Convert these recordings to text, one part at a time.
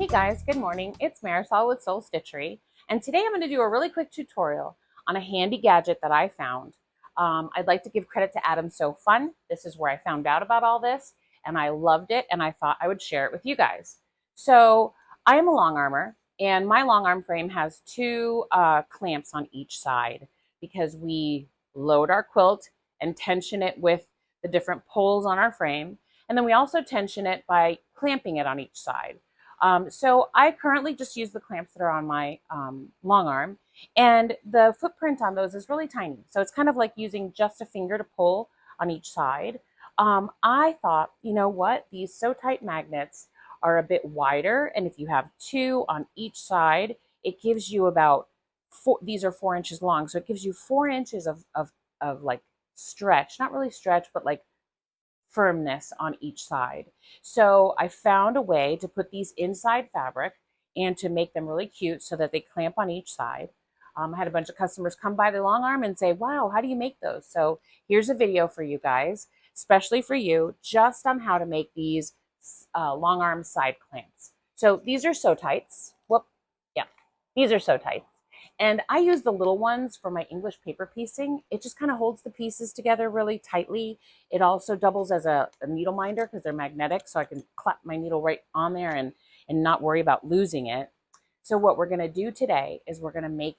guys, good morning. It's Marisol with Soul Stitchery, and today I'm going to do a really quick tutorial on a handy gadget that I found. I'd like to give credit to Adam So Fun. This is where I found out about all this, and I loved it, and I thought I would share it with you guys. So I am a long armer, and my long arm frame has two clamps on each side because we load our quilt and tension it with the different poles on our frame, and then we also tension it by clamping it on each side. So I currently just use the clamps that are on my long arm, and the footprint on those is really tiny. So it's kind of like using just a finger to pull on each side. I thought, you know what, these SewTites magnets are a bit wider, and if you have two on each side, it gives you about these are 4 inches long, so it gives you 4 inches of like stretch, not really stretch, but like firmness on each side. So I found a way to put these inside fabric and to make them really cute so that they clamp on each side. I had a bunch of customers come by the long arm and say, wow, how do you make those? So here's a video for you guys, especially for you, just on how to make these long arm side clamps. So these are SewTites. These are SewTites. And I use the little ones for my English paper piecing. It just kind of holds the pieces together really tightly. It also doubles as a needle minder because they're magnetic, so I can clap my needle right on there and not worry about losing it. So what we're going to do today is we're going to make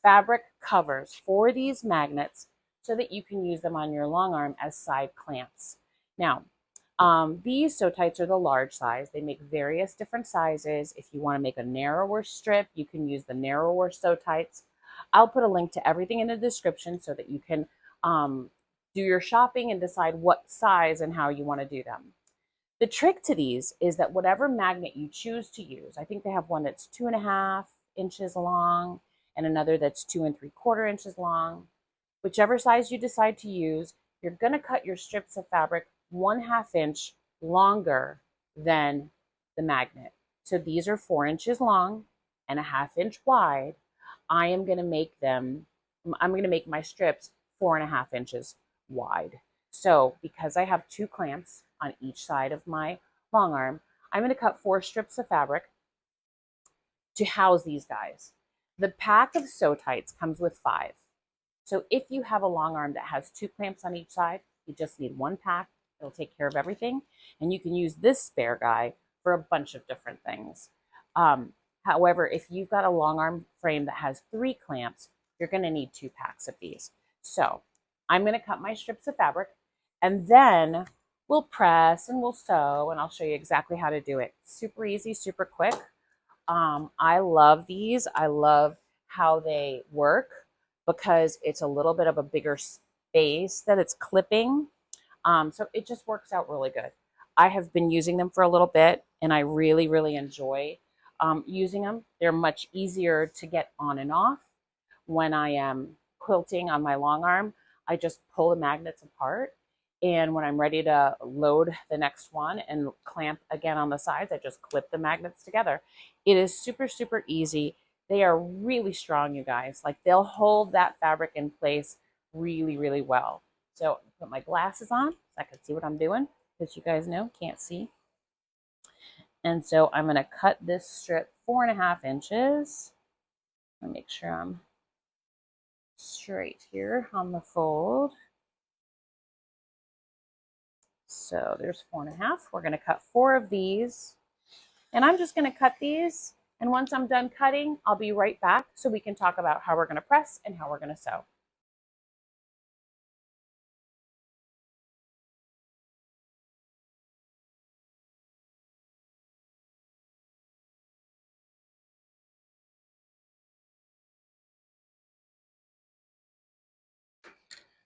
fabric covers for these magnets so that you can use them on your long arm as side clamps. Now, these SewTites are the large size. They make various different sizes. If you want to make a narrower strip, you can use the narrower SewTites. I'll put a link to everything in the description so that you can do your shopping and decide what size and how you want to do them. The trick to these is that whatever magnet you choose to use, I think they have one that's 2.5 inches long and another that's 2 3/4 inches long. Whichever size you decide to use, you're going to cut your strips of fabric 1/2 inch longer than the magnet. So these are 4 inches long and 1/2 inch wide. I'm going to make my strips 4.5 inches wide. So because I have two clamps on each side of my long arm, I'm going to cut 4 strips of fabric to house these guys. The pack of SewTites comes with 5. So if you have a long arm that has 2 clamps on each side, you just need 1 pack. It'll take care of everything. And you can use this spare guy for a bunch of different things. However, if you've got a long arm frame that has 3 clamps, you're going to need 2 packs of these. So I'm going to cut my strips of fabric, and then we'll press and we'll sew, and I'll show you exactly how to do it. Super easy, super quick. I love these. I love how they work because it's a little bit of a bigger space that it's clipping. So it just works out really good. I have been using them for a little bit, and I really, really enjoy using them. They're much easier to get on and off. When I am quilting on my long arm, I just pull the magnets apart, and when I'm ready to load the next one and clamp again on the sides, I just clip the magnets together. It is super, super easy. They are really strong, you guys. Like, they'll hold that fabric in place really, really well. So put my glasses on so I can see what I'm doing, because you guys know, can't see. And so I'm going to cut this strip 4.5 inches. Let me make sure I'm straight here on the fold. So there's 4.5. We're going to cut 4 of these. And I'm just going to cut these. And once I'm done cutting, I'll be right back so we can talk about how we're going to press and how we're going to sew.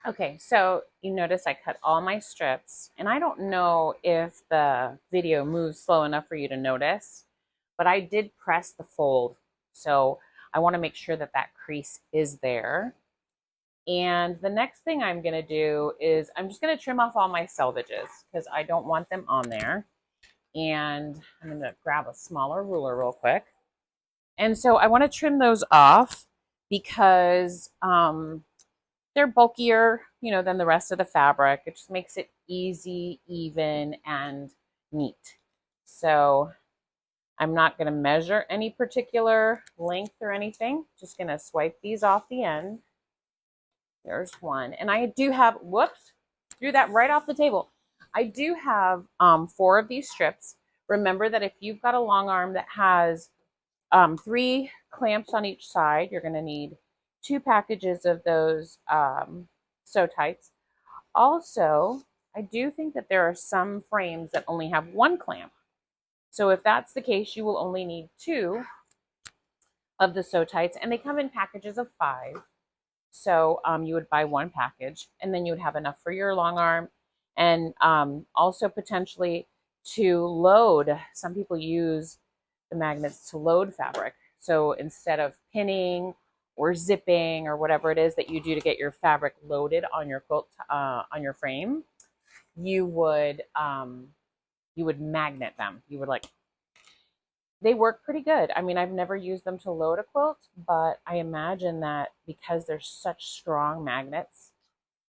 Okay, so you notice I cut all my strips, and I don't know if the video moves slow enough for you to notice, but I did press the fold. So I want to make sure that that crease is there. And the next thing I'm going to do is I'm just going to trim off all my selvages because I don't want them on there. And I'm going to grab a smaller ruler real quick. And so I want to trim those off because they're bulkier, than the rest of the fabric. It just makes it easy, even, and neat. So I'm not going to measure any particular length or anything. Just going to swipe these off the end. There's one. And I do have, whoops, threw that right off the table. I do have 4 of these strips. Remember that if you've got a long arm that has 3 clamps on each side, you're going to need 2 packages of those SewTites. Also, I do think that there are some frames that only have 1 clamp. So if that's the case, you will only need 2 of the SewTites, and they come in packages of 5. So you would buy 1 package, and then you would have enough for your long arm, and also potentially to load. Some people use the magnets to load fabric. So instead of pinning or zipping or whatever it is that you do to get your fabric loaded on your quilt, on your frame, you would magnet them. You would they work pretty good. I mean, I've never used them to load a quilt, but I imagine that because they're such strong magnets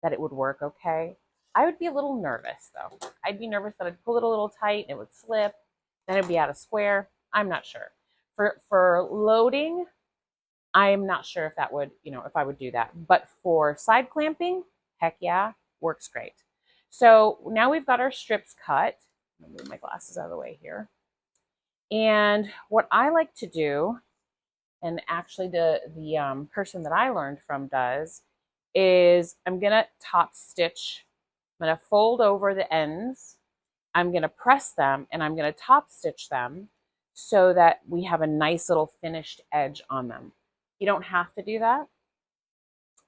that it would work okay. I would be a little nervous though. I'd be nervous that I'd pull it a little tight and it would slip, then it'd be out of square. I'm not sure. For loading, I'm not sure if that would, if I would do that. But for side clamping, heck yeah, works great. So now we've got our strips cut. I'm gonna move my glasses out of the way here. And what I like to do, and actually the person that I learned from does, is I'm gonna top stitch. I'm gonna fold over the ends. I'm gonna press them and I'm gonna top stitch them so that we have a nice little finished edge on them. You don't have to do that,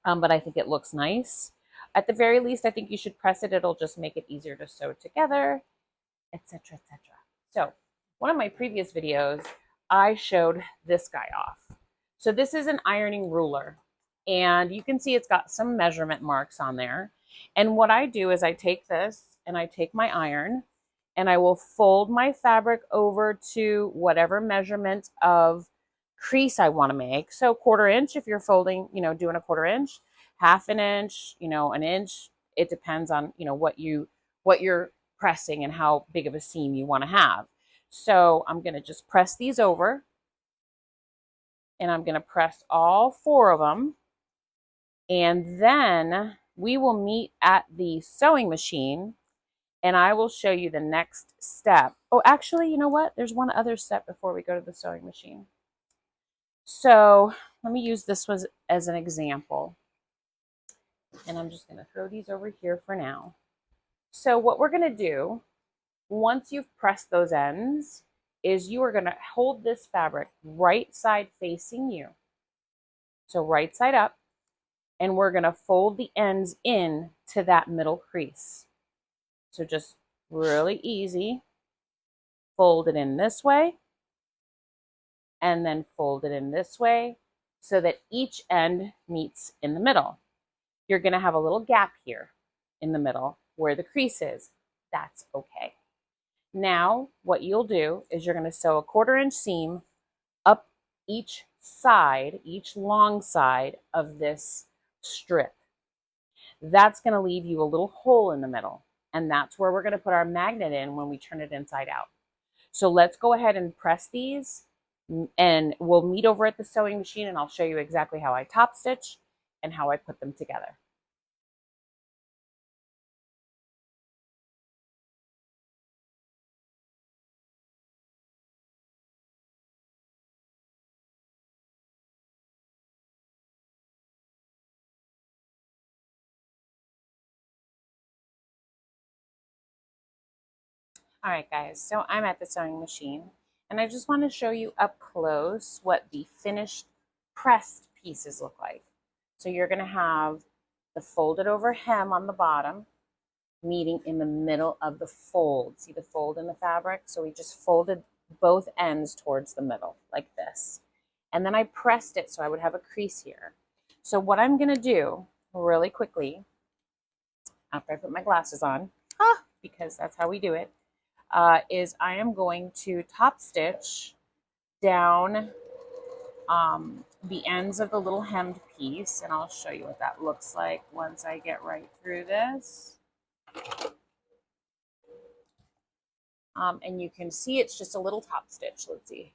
but I think it looks nice. At the very least, I think you should press it. It'll just make it easier to sew together, etc., etc. So one of my previous videos, I showed this guy off. So this is an ironing ruler, and you can see it's got some measurement marks on there. And what I do is I take this and I take my iron and I will fold my fabric over to whatever measurement of crease I want to make. So 1/4 inch if you're folding, doing a 1/4 inch, 1/2 inch, an inch. It depends on, what you're pressing and how big of a seam you want to have. So I'm going to just press these over, and I'm going to press all 4 of them. And then we will meet at the sewing machine, and I will show you the next step. Oh, actually, you know what? There's one other step before we go to the sewing machine. So let me use this one as an example. And I'm just going to throw these over here for now. So what we're going to do, once you've pressed those ends, is you are going to hold this fabric right side facing you. So right side up, and we're going to fold the ends in to that middle crease. So just really easy. Fold it in this way, and then fold it in this way so that each end meets in the middle. You're going to have a little gap here in the middle where the crease is. That's okay. Now, what you'll do is you're going to sew a 1/4 inch seam up each side, each long side of this strip. That's going to leave you a little hole in the middle, and that's where we're going to put our magnet in when we turn it inside out. So let's go ahead and press these, and we'll meet over at the sewing machine, and I'll show you exactly how I top stitch and how I put them together. All right, guys, so I'm at the sewing machine, and I just want to show you up close what the finished pressed pieces look like. So you're going to have the folded over hem on the bottom, meeting in the middle of the fold. See the fold in the fabric? So we just folded both ends towards the middle like this. And then I pressed it so I would have a crease here. So what I'm going to do really quickly, after I put my glasses on, because that's how we do it, is I am going to top stitch down the ends of the little hemmed piece, and I'll show you what that looks like once I get right through this. And you can see it's just a little top stitch. Let's see.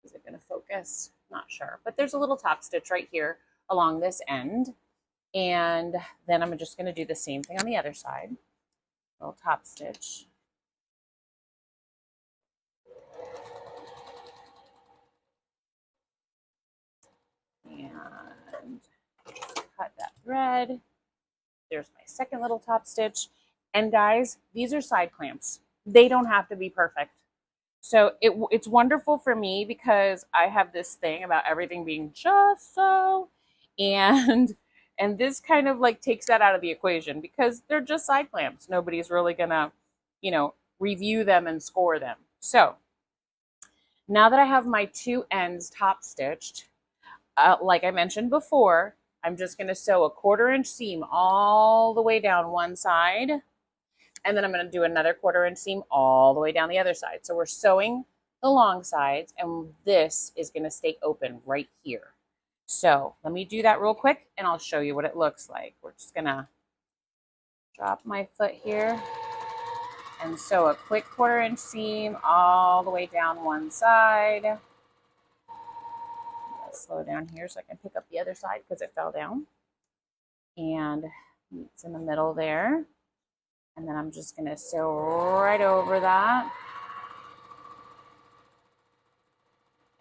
Is it going to focus? Not sure. But there's a little top stitch right here along this end. And then I'm just going to do the same thing on the other side. Little top stitch. And cut that thread. There's my second little top stitch. And guys, these are side clamps. They don't have to be perfect. So it's wonderful for me because I have this thing about everything being just so, and this kind of like takes that out of the equation because they're just side clamps. Nobody's really gonna, review them and score them. So now that I have my two ends top stitched, like I mentioned before, I'm just gonna sew a 1/4 inch seam all the way down one side. And then I'm going to do another 1/4 inch seam all the way down the other side. So we're sewing the long sides, and this is going to stay open right here. So let me do that real quick, and I'll show you what it looks like. We're just going to drop my foot here and sew a quick 1/4 inch seam all the way down one side. I'm going to slow down here so I can pick up the other side because it fell down. And it's in the middle there. And then I'm just going to sew right over that.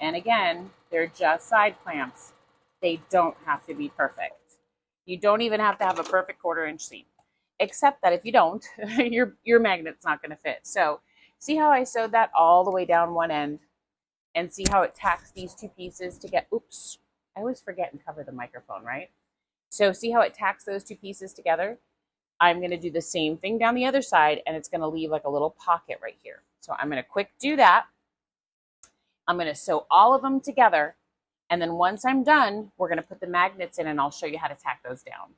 And again, they're just side clamps. They don't have to be perfect. You don't even have to have a perfect 1/4 inch seam. Except that if you don't, your magnet's not going to fit. So see how I sewed that all the way down one end? And see how it tacks these two pieces together? Oops, I always forget and cover the microphone, right? So see how it tacks those two pieces together? I'm going to do the same thing down the other side, and it's going to leave like a little pocket right here. So I'm going to quick do that. I'm going to sew all of them together, and then once I'm done, we're going to put the magnets in, and I'll show you how to tack those down.